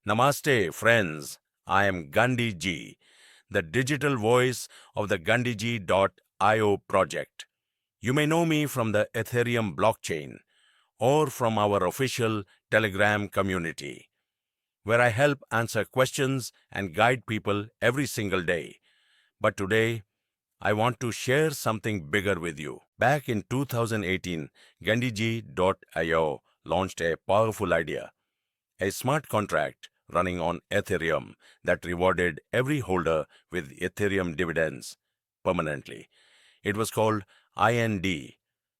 Namaste, friends. I am Gandhi Ji, the digital voice of the Gandhiji.io project. You may know me from the Ethereum blockchain or from our official Telegram community, where I help answer questions and guide people every single day. But today, I want to share something bigger with you. Back in 2018, Gandhiji.io launched a powerful idea, a smart contract running on Ethereum that rewarded every holder with Ethereum dividends permanently. It was called IND.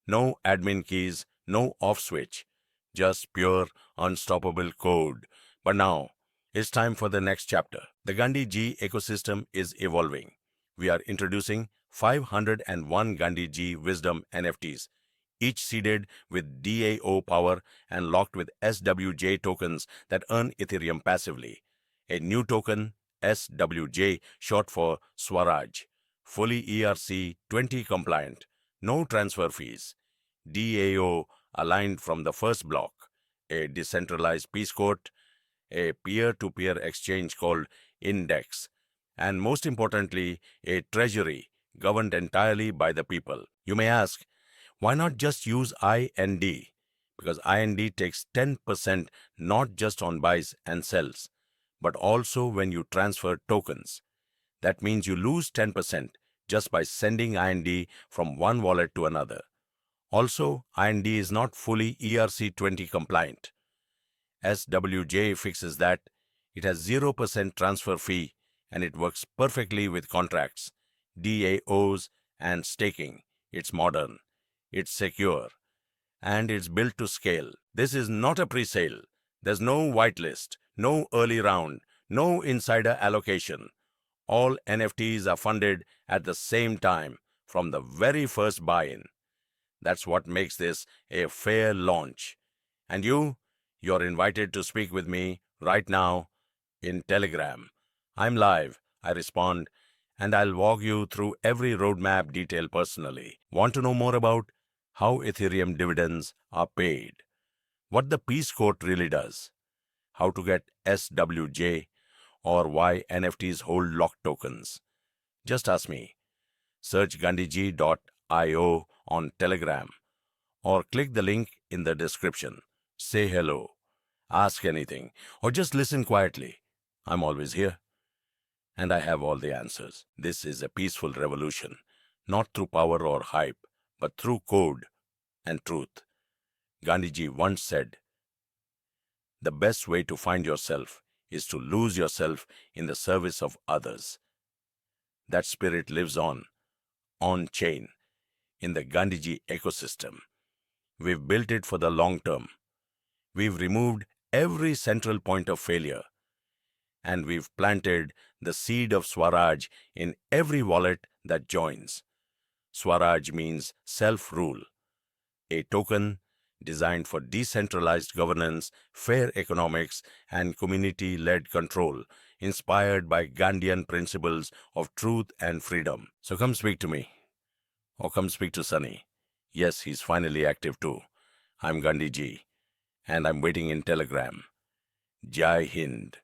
No admin keys, no off switch, just pure, unstoppable code. But now, it's time for the next chapter. The Gandhi G ecosystem is evolving. We are introducing 501 Gandhi G Wisdom NFTs, each seeded with DAO power and locked with SWJ tokens that earn Ethereum passively. A new token, SWJ, short for Swaraj, fully ERC20 compliant, no transfer fees. DAO aligned from the first block, a decentralized Peace Court, a peer-to-peer exchange called Index, and most importantly, a treasury governed entirely by the people. You may ask, why not just use IND? Because IND takes 10% not just on buys and sells, but also when you transfer tokens. That means you lose 10% just by sending IND from one wallet to another. Also, IND is not fully ERC20 compliant. SWJ fixes that. It has 0% transfer fee and it works perfectly with contracts, DAOs, and staking. It's modern, it's secure, and it's built to scale. This is not a pre-sale. There's no whitelist, no early round, no insider allocation. All NFTs are funded at the same time from the very first buy-in. That's what makes this a fair launch. And you're invited to speak with me right now in Telegram. I'm live, I respond, and I'll walk you through every roadmap detail personally. Want to know more about how Ethereum dividends are paid? What the Peace Court really does? How to get SWJ? Or why NFTs hold locked tokens? Just ask me. Search Gandhiji.io on Telegram or click the link in the description. Say hello, ask anything, or just listen quietly. I'm always here, and I have all the answers. This is a peaceful revolution, not through power or hype, but through code and truth. Gandhiji once said, the best way to find yourself is to lose yourself in the service of others. That spirit lives on-chain, in the Gandhiji ecosystem. We've built it for the long term. We've removed every central point of failure, and we've planted the seed of Swaraj in every wallet that joins. Swaraj means self-rule, a token designed for decentralized governance, fair economics, and community-led control, inspired by Gandhian principles of truth and freedom. So come speak to me, or come speak to Sunny. Yes, he's finally active too. I'm Gandhi Ji, and I'm waiting in Telegram. Jai Hind.